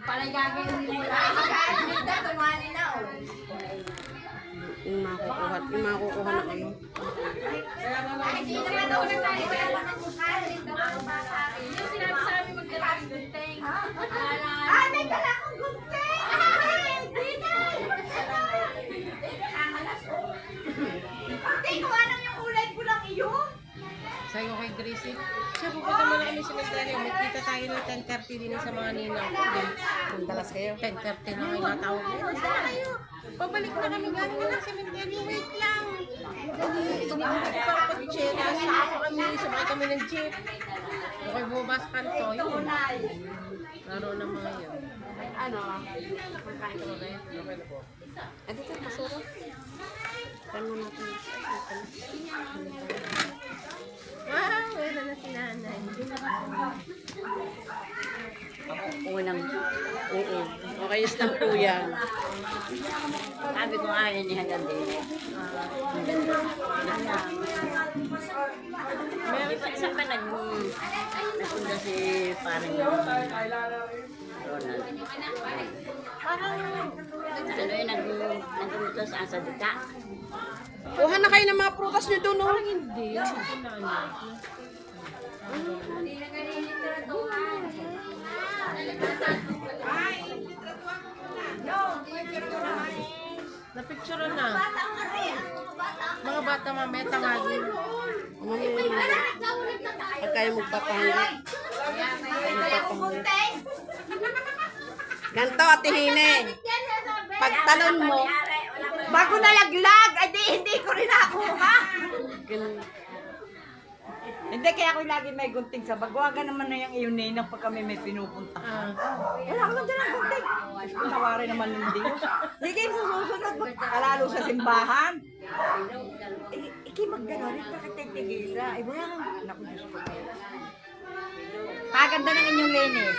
Palay gagawin mo lang. Magkakalit na, tumani na. Yung makukuha ng ano. Ay, hindi naman ako nagkakalit. Kaya lang ang kukalit. Yung sinabi sa amin magdala ng gunting. Ah, may dala akong gunting! Hindi na! Gunting, kung anong yung kulay ko lang iyon? Sabi ko kay Gracie, siya pupunta mo na kami sa Mendario. Magkita tayo ng 10:30 din sa mga ninang ko din. Kung dalas kayo. 10:30 na kayo natawag ko. Saan kayo? Pabalik na kami galing na sa Mendario. Wait lang. Dali, tumibig ko pa pag-chela. Saka kami, sumakay kami ng jeep. Okay, bumaba sa kanto. Yun. Laro ng mga yun. Ano? Magkain ka ba kayo? Okay na po. Ito tayo, masuro. Tama natin. Wow, wala na si nanay. Unang, Oo. Okay, yes lang po yan. sabi ko nga yun hanggang din. Meron pa isa pa nagpunta si parang Ronald. Parang, ano yun, nagpunta sa Asadita. Kuha na kayo ng mga prutas nyo doon, oh. Hindi. Napicture na. Mga bata mamaya tangagin. Pag kayo magpapahangit. Ganto, Ate Hine. Pagtalon mo, Bago nalaglag, hindi ko rin nakuha. Hindi, kaya ako lagi may gunting sa bagwagan naman na yung iyon ninang pag kami may pinupuntahan. Wala ko lang dyan ang gunting. Pinawari naman ng Diyos. Sige, sa susunod, kalalo sa simbahan. Iki magdanorin, bakit nagtigisa? Ay, wala nga. Naku, Diyos ko. Kaganda ng inyong linis.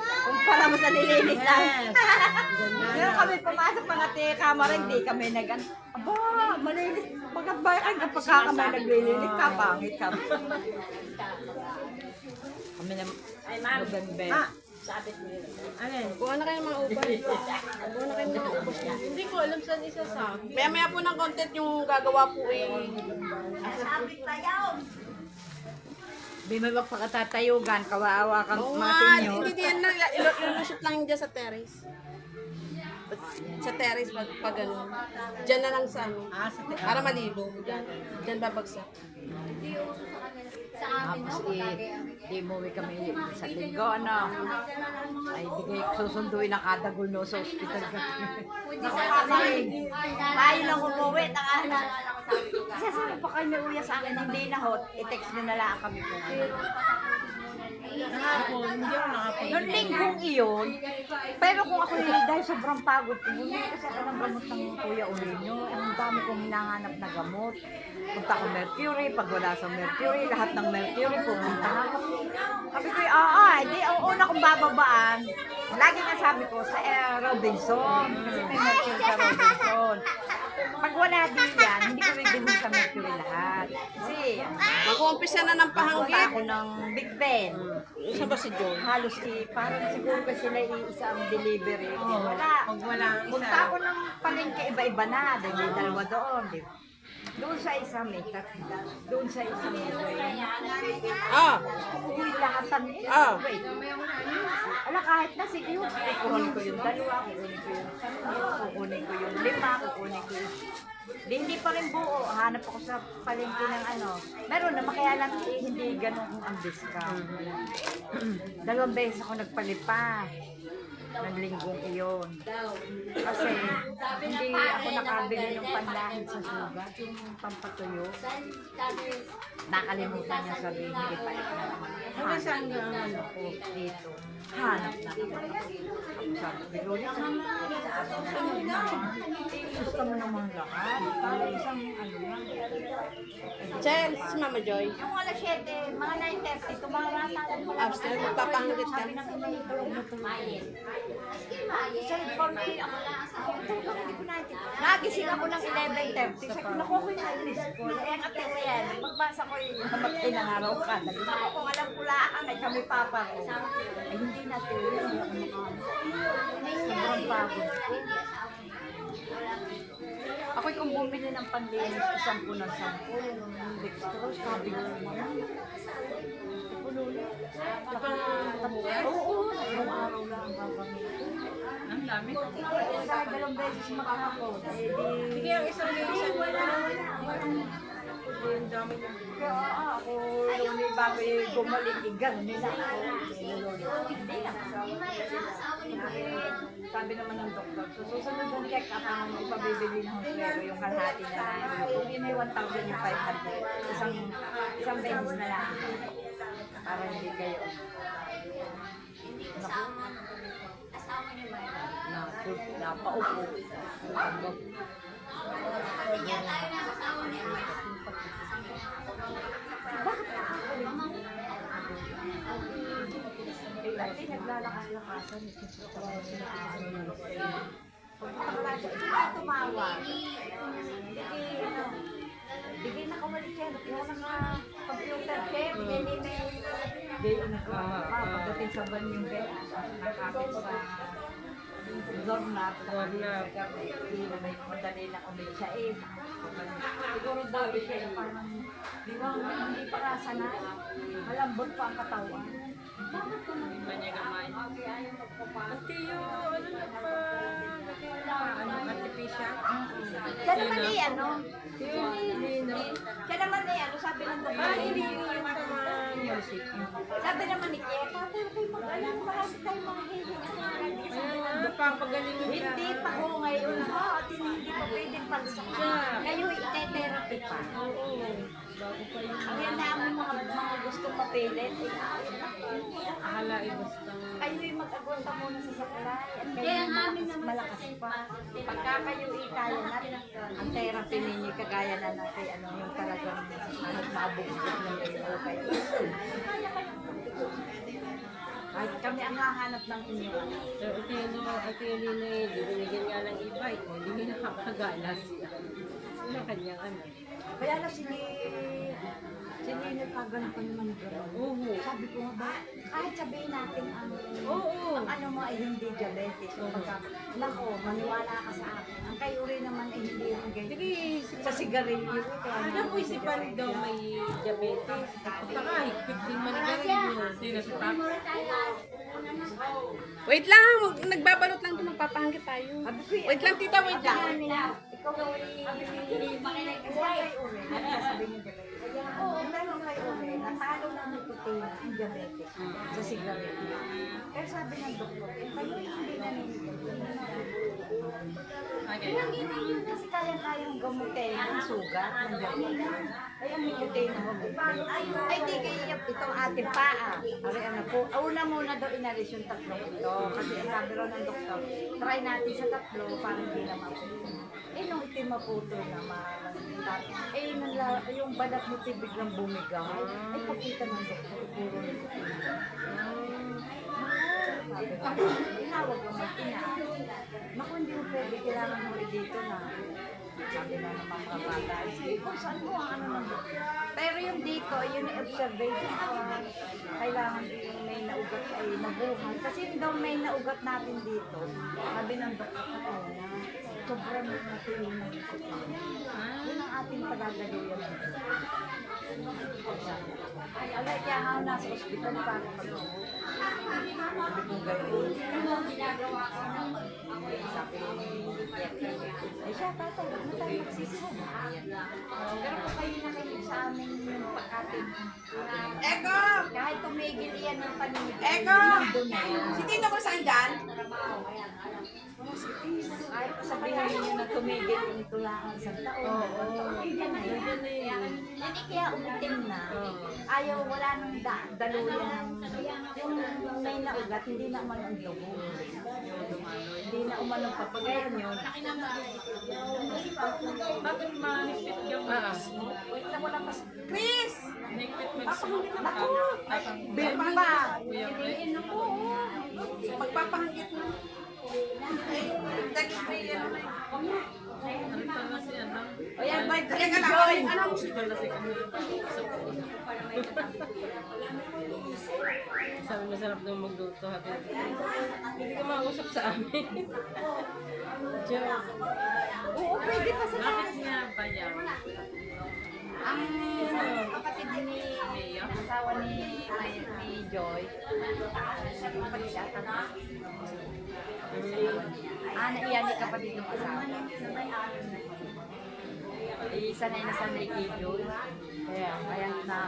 Kumpara mo sa nilinis lang. Ngayon kami pumasok mga kamera, hindi kami aba, malinis. Pagkabayan kapag kami naglilinis, kapangit kami. Kami na, November. Sabit mo yun. alin, kuha na kayo ng mga ubas. Kuha na kayo ng mga ubas. Hindi ko alam saan isasabi. Maya-maya po ng content yung gagawa po eh. Sabit pa yun. Di may magpakatatayugan, kawawa kang Oo mga nga, sinyo. hindi yan lang. Ilusot lang yung dyan sa terrace. Sa terrace pag ano. Diyan na lang sa ano. Para malibo. Diyan babagsak. Tapos di umuwi kami sa linggo, ano. Ay, bigay susunduin ang kadagol no sa ospital kami. Tayo lang umuwi, takala. Kasi sabi pa kayo may uya sa akin, hindi na hot, i-text nyo na lang kami kung ano. Ako, hindi ako nakapag. Noong linggong iyon, pero kung ako dahil sobrang pagod, bumili kasi ako ng gamot ng Kuya Ulino. Ang dami kong hinahanap na gamot. Punta ko Mercury, pag wala sa Mercury, lahat ng Mercury, pumunta ako. Sabi ko, hindi, ang una kong bababaan, lagi nga sabi ko, sa Robinson, kasi may Mercury sa Robinson. Pag wala din yan, hindi ko rin bilhin sa Mercury lahat. Kasi, Mag-uumpisa na ng punta pahanggit. ako ng Big Ben. Isa ba si John? Halos parang siguro ba sila iisa ang delivery. Wala. Pag wala ang isa. Punta ako ng palengke, iba-iba na. Dahil may dalawa doon. Di ba? Doon sa isa may tatlo. Doon sa isa may Ah! uy, lahatan eh. Ah. Wait. Ala, kahit na sige yun. Kukunin ko yung dalawa, kukunin ko yung kukunin ko yung lima, kukunin ko yung... Hindi pa rin buo. Hanap ako sa palengke ng ano. Meron naman kaya lang hindi ganun ang discount. 2 beses ako nagpalipa. Ng linggong iyon. Kasi hindi ako nakabili ng panlahid sa sugat. Yung pampatuyo. Nakalimutan niya sabihin. Hindi pa ito naman. Ano saan nga ang ano? Ako dito. Hanap na naman ako. Sabi ni Loli, gusto mo naman lahat. Para isang ano lang. Chels, si Mama Joy. Yung alas 7, mga 9:30, tumarata ko mula. Upstairs, magpapanggit ka. Sabi ng kumain. Cellphone ko ako lang. Hindi ko natin. Nagising ako ng 11:30. Sabi ko, naku, ko yung na-miss ko. Eh, ang ate ko yan. Magbasa ko yung namatay ng araw ka. Nabi ko, kung alam ko lang, ay kami papa ko. Ay, hindi natin. Hindi ako pagod ko. Ako'y kung bumili ng panlinis, 10 ng 10. Yung dextrose, sabi ko naman. Pululo. Oo, tatlong araw lang gagamitin. Ang dami. Dahil 2 beses makakapon. Sige, ang isang ganyan. Ang dami niya. Kaya ako, yung bago yung gumaling, gano'n nila ako. Hindi na. Sabi naman ng doktor, so susunod ng check-up ang ipabibili ng hospital, yung kalahati na lang. Kung yun ay 1,000 yung 500, isang beses na lang. Para hindi kayo. Napaupo. Bakit nakakalit? Eh, dati naglalakas-lakasan. Pagkakalasa, hindi tumawa. Bigay na kamalik yan. Yung mga computer chef, hindi pagdating sa ban yung bed, nakakapit sa doorknob. May madali na ulit siya eh. Siguro daw siya parang, di ba, hindi pa kasanay. Malambot pa ang katawan. Iba niya gamay. Ate, ano na pa? Artificial? Siya naman eh, ano? Siya naman eh, ano, sabi ng doktor. Hindi yung sa mga music. Sabi naman ni Kiet, tatay kayo mag-alam, marami tayong mga hiling. Napapagaling Hindi pa ko ngayon ha, at hindi pa pwedeng palsak. Kayo ite-therapy pa. Bago pa yun. Ang yan na ang mga gustong mapilit. Akala basta. Kayo yung mag-agonta muna sa supply at kayo yung malakas pa. Pagka kayo ikaya na, ang therapy ninyo kagaya na natin, ano yung talagang mabugbog na ninyo kayo. Ay, kami ang hahanap ng inyo. Ate Elena eh, binigyan nga ng e-bike. Hindi nakakagala siya. Ano kanyang ano? Kaya na si Nino Kagan pa naman Oo. Sabi ko nga ba, kahit sabihin natin ang ano mo ay hindi diabetes. Nako, maniwala ka sa akin. Ang kayo rin naman ay hindi rin ganyan. Sige, Sa sigarilyo. ano po isipan daw may diabetes. Saka higpit din manigarilyo. Sino si Pap? Wait lang, nagbabalot lang ito, magpapahanggit tayo. Sabi ko, Wait lang tita, wait lang. ikaw ay kayo rin. Sabi niya diabetes. Oo, meron kayo rin. Natalo ng nicotine ang diabetes sa sigarilyo. Kaya sabi ng doktor, kayo hindi na Okay. kasi kaya-kayang gamutin ang sugat ng diabetes. Ay, ang nicotine na gamutin. Ay, di kayo itong ating paa. Ari, ano po, una muna daw inalis yung tatlong ito. Kasi ang sabi raw ng doktor, try natin sa tatlo para hindi na maputo. Eh, nung itim maputo naman, eh, yung balat mo biglang bumigaw. Ay, pagkita ng doktor, puro nicotine. Tinawag ko mag-ina. Naku, hindi mo pwede, kailangan mo dito na. Sabi na ng mga bata, kung saan mo ang ano ng doktor. Pero yung dito, yun ay observation. Kailangan yung may naugat ay mabuhay. Kasi daw may naugat natin dito. Sabi ng doktor ko na sobrang natin ng yun ang ating pagagaliwan. Alay, kaya nga ako nasa ospital para mag-uwi. Sabi kong gano'n. Sabi ay siya, tatay, huwag na tayo magsisihan. Pero kung kayo nakinig sa amin yung pagkatin, Eko! kahit tumigil yan ng paninigil, Eko! nandun na yan. Si Tito ko saan dyan? Kahit sabihin niyo na tumigil yung tulaan sa taon. Yan na yun. Yan eh, kaya umitim na. Ayaw, wala nang daluyan. Yung may naugat, hindi na umanong dugo. Hindi na umanong papagayan yun. Bakit mahigpit yung Wait lang, wala pa. Chris! higpit Naku! Bema pa! Piliin ako. Magpapahanggit mo. Text me yan. O yan, boyfriend ni Joy. Sabi masarap daw magluto. Hindi ka makausap sa amin. Joke. Oo, pwede pa sa Bakit niya ba yan? ang kapatid ni asawa ni Joy. Siya kapatid ata. Naiyan ni kapatid ng asawa. Sanay na sanay kay Joy. Kaya na...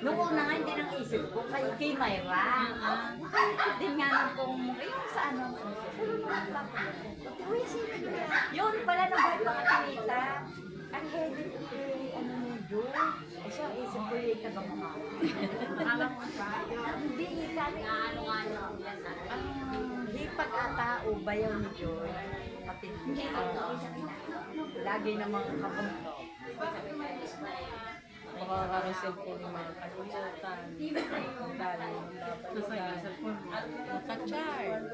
Noong una nga, hindi nang isip ko, kay Mayra. Din nga nang kung, sa ano, yun pala nang ba't mga tinita. Ang heavy ko kay, ano ni Joy. Siya ang isip ko yung taga-mukha. Alam mo ba? Hindi, kami ano-ano. Ang hipag ata o bayaw ni Joy. Patindi. Lagi namang kabunto. Makakareceive po ng mga kalimutan. Dali ng Naka-charge.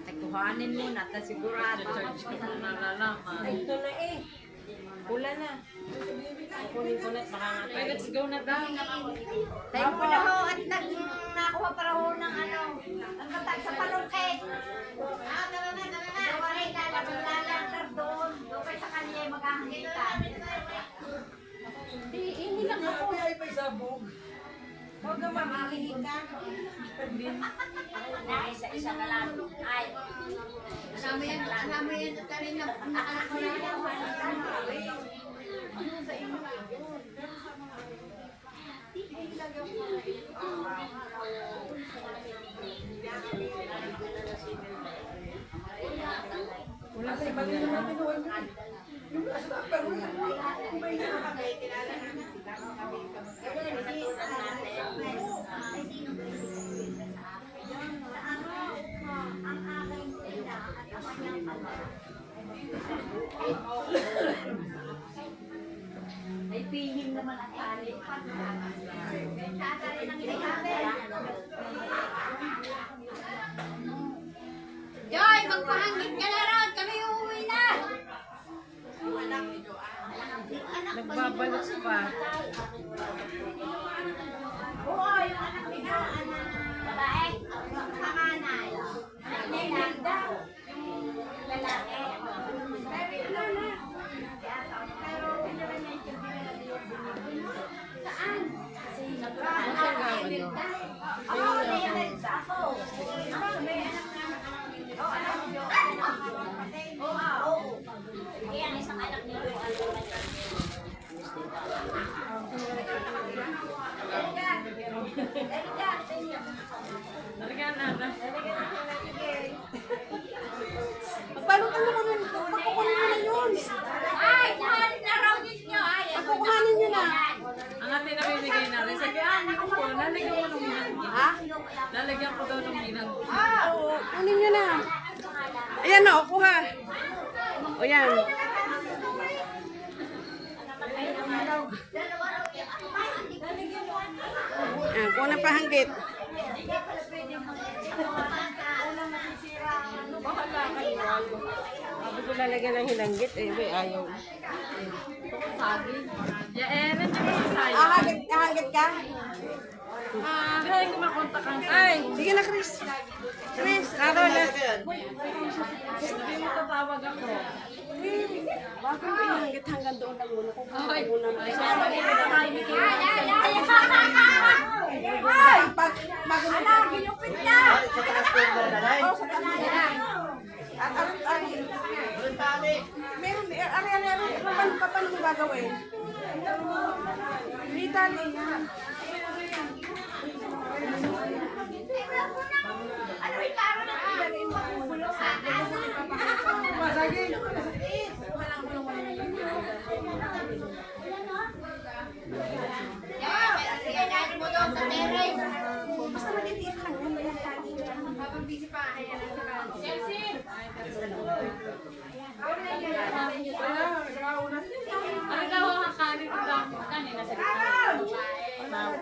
Ay, kuhanin mo na, ta sigurado. Charge ko kung nalalaman. Ay, ito na eh. Pula na. Kunin ko na. Baka nga tayo. Let's go na daw. Tayo mo na ho at nakuha para ho ng ano, ang tatag sa palungkit. Tara na. Wala lalang doon. Doon kayo sa kanya maghahangitan. Hindi lang ako. Ay, may sabog. Huwag ka mamakinig ka. Isa ka lang. Ay. Alam mo yan, tarin na Wala sa iba din namin. Yung nasa pero may ay pihing naman ang tali. Joy, magpahangit ka na ron. Kami uuwi na. Nagbabalot pa. Oo, yung anak nila, babae, panganay. Anak ni Linda, yung lalaki. Saan? Ako, Linda. Ako. May anak na. Oh, anak mo, Jo. Oo. Kaya ang isang anak niyo, Talaga na. Magbalutan mo kami. Pakukunin mo na yun. ay, nahalit na raw ninyo. Ay, Pakukuhanin nyo na. Ang ating namimigay natin. Sabi, naku po, lalagyan ko ng minang. Ha? Lalagyan ko daw ng minang. Oo, kunin nyo na. Ayan na, kuha. O yan. Ayan, kuha ng pahanggit. Bahala kayo. Sabi ko lalagyan ng hilanggit. Eh, may ayaw. Ya, nandiyan ko sa sayo. Hahanggit ka? Try ko makontak ang Ay! Sige na, Chris. Chris, Ako na. Sabi mo tatawag ako. bakit pahanggit hanggang doon lang muna? Kung Ay, muna mo. ay, sabi ko na tayo ni Kim. Ay, pag bago mo. ginupit na. sa taas ko na nanay. Oh, sa kanila. At meron, paano mo gagawin? Ritali na. Ano yung karo na bulong sa mo doon sa terrace. Basta matitiis lang. Yan ba yung tali? Habang busy pa, ayan ang Ano daw ang kanin ko daw? Kanina sa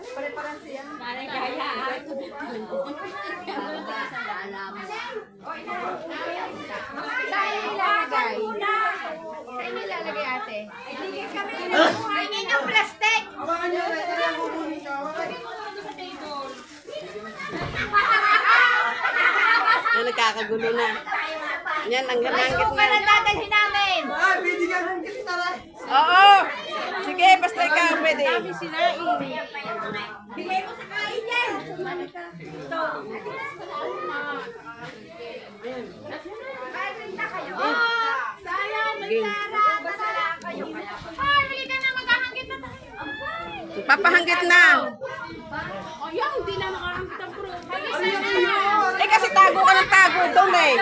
Pare-paran siya. Nanay Jaya. Sayang Tingin yung plastic! Hawakan niyo, ready na ako kunin niyo. Hawakan. Yan, nagkakagulo na. Yan, ang ganangit Suka na na. dadalhin namin! Ah, bibigyan ng kita na. Oo! Sige, basta ikaw pwede. Bigay mo sa kain yan! Kain na kayo. Sayang, may tara. Masala kayo. Ay, bili ka na, maghahangit na tayo. Papahanggit na. Ayaw, hindi na makahanggit ang pro. Eh kasi tago ka ng tago doon eh.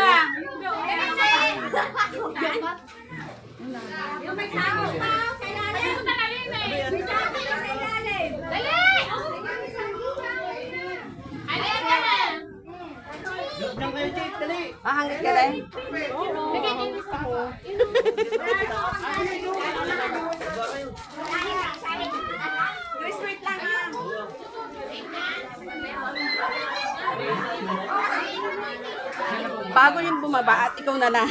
Yung may tao pa, kailangan. May tao pa sa ilalim. Dali! Ayan ka na. Pahanggit ka rin. Chris, wait lang ha. Bago yung bumaba at ikaw na lang.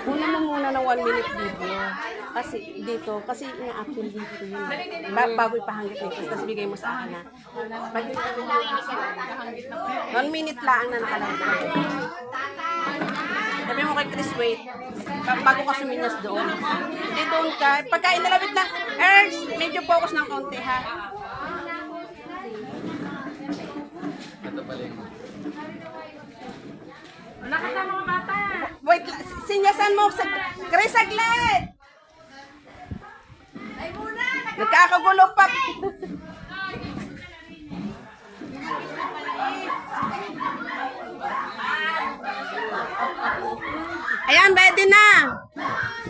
Una mo muna ng 1 minute video. Kasi dito, kasi ina-action dito yun. Bago ipahanggit nito, tapos bigay mo sa akin na. 1 minute lang na nakalagay. Sabi mo kay Chris, wait. Bago ka suminyas doon. Hindi doon ka. Pagka inalawit na, Ernst, medyo focus ng konti ha. Wait, sinyasan mo sa Chris, saglit! Nagkakagulo pa. Ayan, ready na.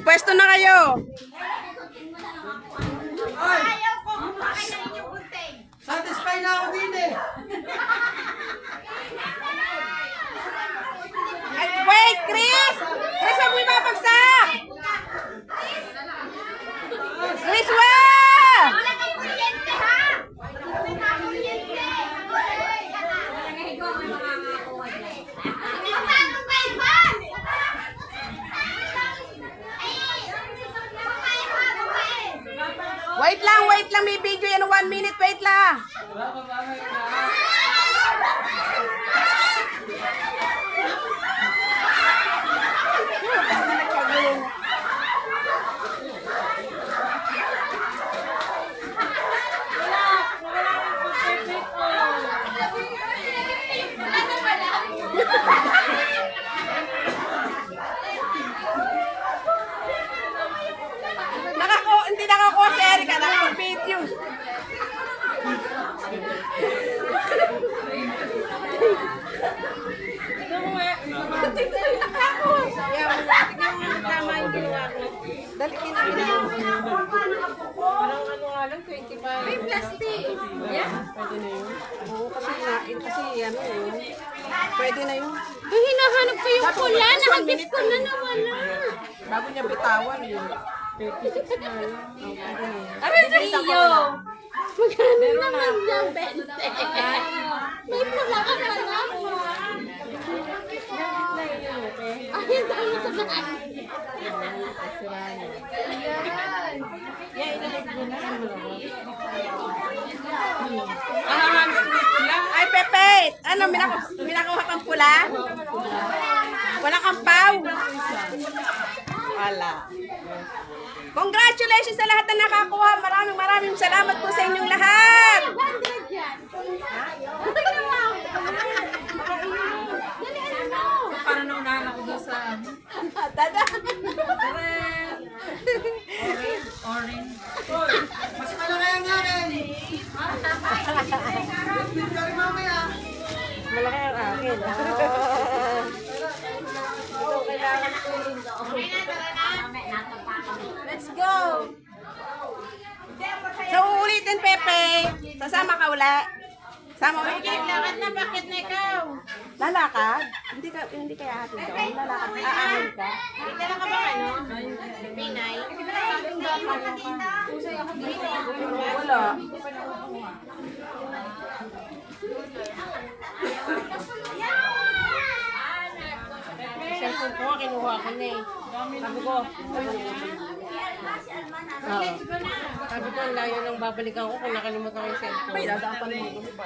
Pwesto na kayo. Ayaw ko, kumain na inyong gunting. Satisfied na ako din eh. Ay, wait, Chris! Chris, huwag mo ibabagsak! Chris, wah! Wala kang kuryente ha! Wala kang kuryente! Paano ba iban? Wait lang, may video yan. 1 minute, wait lang. Hindi nakakuha si Erica, naka-video. Dali, kinakita mo. Parang ano nga lang, 25. May plastic. Pwede na yun. Oo, kasi ano yun. Pwede na yun. Ay, hinahanap ko yung pula. Nakagip ko na nawala. Bago niya bitawan yun. 36 na yun. Aray sa iyo. Magkano naman yung 20? May pula ka na lang. Ay, ang dami sa daan. Ay, Pepe! Ano, minakuha kang pula? Wala kang pau? Wala. Congratulations sa lahat na nakakuha. Maraming salamat po sa inyong lahat. Parang naunahan ako doon sa Tada. orange. Mas malaki ang akin. Bibigyan mamaya. Malaki ang akin. Let's go. So, uulitin, Pepe. Sasama ka ula. Sama ulit. Lakad na, bakit na ikaw? Lalakad? Hindi kaya atin doon. Lalakad. Aahon ka. Dala ka ba ano? Pinay? Wala. Cellphone ko, kinuha ko na eh. Sabi ko, Oo. Sabi ko, ang layo nang babalikan ko kung nakalimutan ko yung cellphone. May dadaan pa naman kami pa.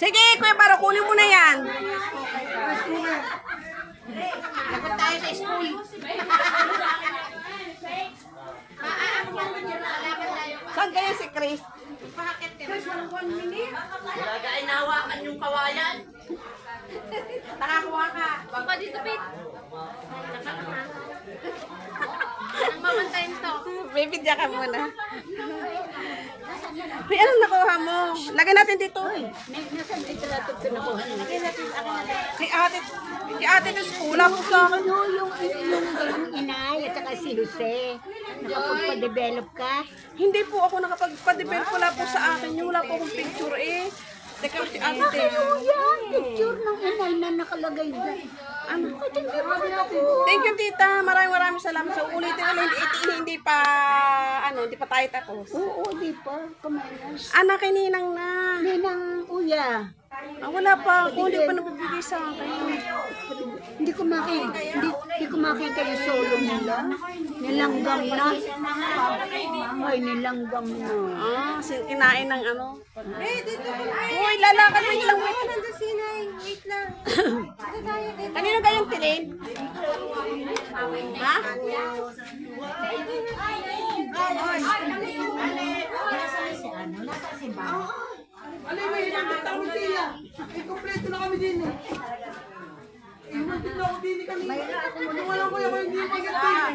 Sige, Kuya Baro, kunin mo na yan. Dapat tayo sa school. Saan kayo si Chris? Nakakuha ka. Papa, dito, Pete. Anong mamantayin to? Baby, diyan ka muna. May anong nakuha mo? Lagay natin dito. Si ate to school. Wala po sa akin. Yung inay at saka si Jose, nakapagpa-develop ka. Hindi po ako nakapagpa-develop. Wala po sa akin. Yung wala po akong picture eh. Teka, si ate. Yan, picture ng inay na nakalagay dyan. Ano? Thank you, tita. Maraming salamat. So, ulitin ulit. Hindi pa, hindi pa tayo tapos. Oo, di pa. Kamalas. Anak, kay Ninang na. Ninang uya. Wala pa ako. Hindi pa nabibigay sa akin. Hindi ko makita yung solo nila. Nilanggam na. Ay, nilanggam na. Kinain ng ano. Uy, lalakad mo lang. Wait lang. Kanino kayong tilin? Ha? Alay, may hinagod ako siya. Eh, kompleto na kami din eh. Hinagod na ako din eh kanina. Kung walang kuya ko hindi magat din.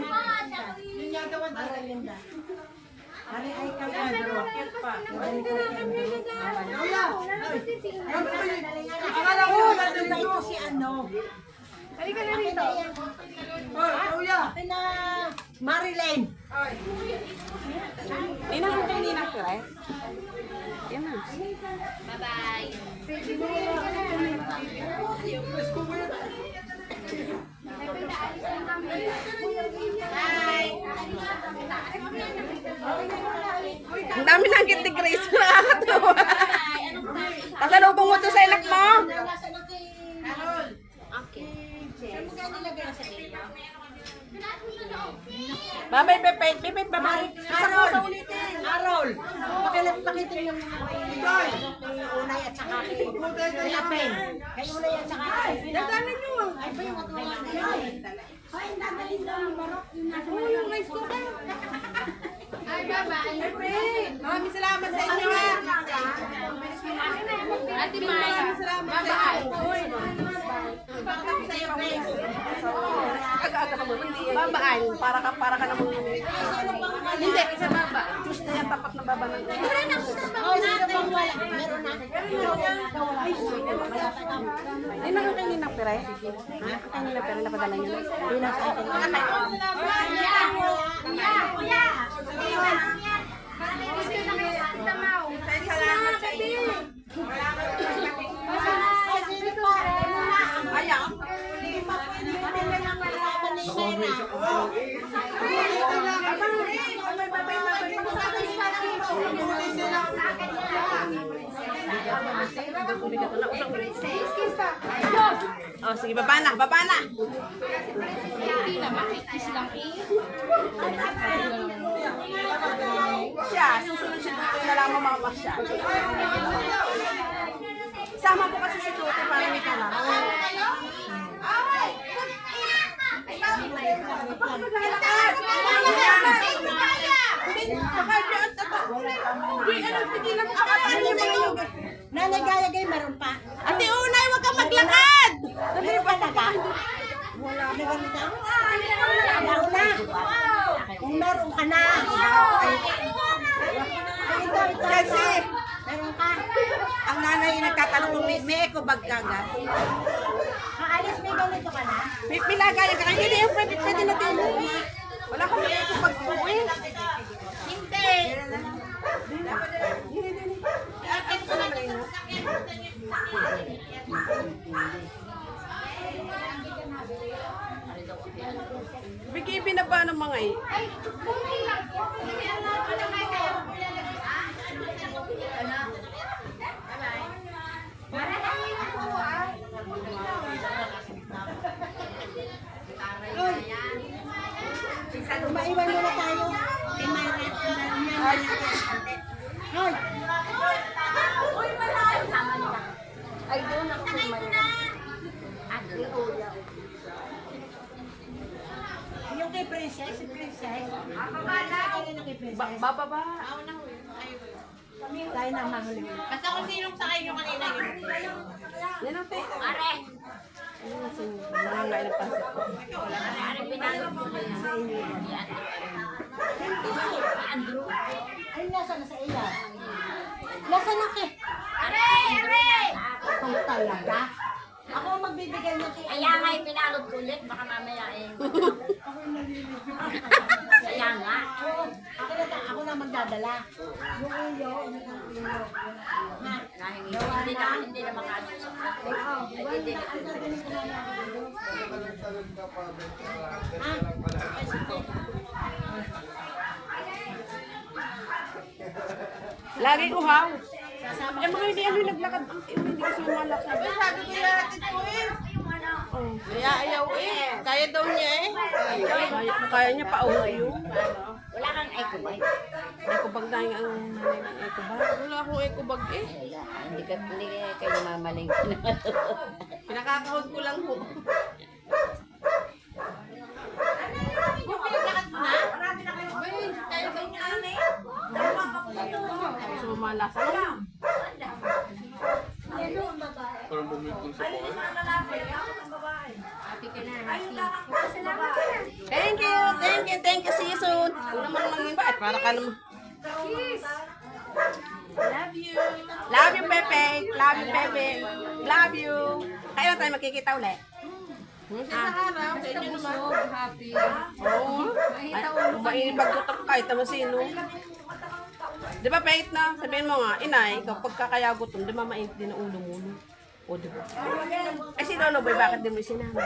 Kuya! Akala ko wala din dito si ano. Halika na rito. Kuya! Marilyn. Ninang ko kay Ninang Pire. Yan na. Bye-bye. Ang dami ng ni Grace. Nakakatawa. Pasalubong mo to sa anak mo. Babay, Pepe. Pepe, babay. Carol. Carol. Pakitin yung unay at saka kay Pen. Kay unay at saka kay Dadanan nyo. Ay, pa yung matuwa nila. Ay, dadalhin daw yung barok. Yung rice cooker. Ay, bye-bye. Maraming salamat sa inyo. Ate Maya. Bye-bye. Aga-aga ka mo. Babaan. Para ka namang hindi, isa baba. Choose na yan, tapat na baba ng Oh, sino bang wala? Meron na. Ninang ko kay Ninang Pire. Kay Ninang Pire, napadala nyo. Ninang sa akin. Ayaw. Oh, sige, baba na, baba na. Hindi na, makikis lang eh. Siya, susunod si Tutoy na lang mamamas siya. Sama po kasi si Tutoy para may kalam. Nanay Gayagay, meron pa. Ate Unay, wag kang maglakad! Meron pa talaga? Wala na ganito. Wala na. Kung meron ka na. Kasi, Meron ka. ang nanay nagtatanong kung may eco bag ka ga. Kaalis, may ganito ka na. May pilagayan ka. Hindi yung pwede na din. Wala kang may eco bag po eh. Hindi. Bigay binaba ng mga eh. Bye-bye. Ay, doon ako sa Yung kay Princess, si Princess. Bababa. Tayo na mahuli. Basta kung sinong sakay nyo kanina yun. Yan ang tayo. Are! Nangangain ng pansit ko. Ay, nasa na sa iya? Nasa na kay? Kung talaga? Ako ang magbibigay ng kay. Kaya nga pinalot ko ulit, baka mamaya eh. Kaya nga. Ako na magdadala. Yung iyo, yung iyo. Hindi na makalusok. Hindi na. Lagi uhaw. Eh, mga hindi ano naglakad. Hindi kasi malakad. Sabi ko yung hatid ko eh. Kaya ayaw eh. Kaya daw niya eh. Kaya niya pa uhaw. Wala kang eco ba? Eco bag na yung nanay ng eco bag. Wala akong eco bag eh. Hindi kayo mamaling. Pinakakahod ko lang po. So, malasa lang. Thank you. See you soon. Kung naman lang yung ba't, para ka naman. Love you, Pepe. Love you, Pepe. Love you. Kailan tayo magkikita ulit? Sa araw, sa inyo naman. Happy. Oo. Mainit pagtutok kahit naman sino. Di ba, Pait na? Sabihin mo nga, inay, kapag kakaya gutom, di ba mainit din ang ulo mo? O, di ba? Eh, si Lolo Boy, bakit di mo sinama?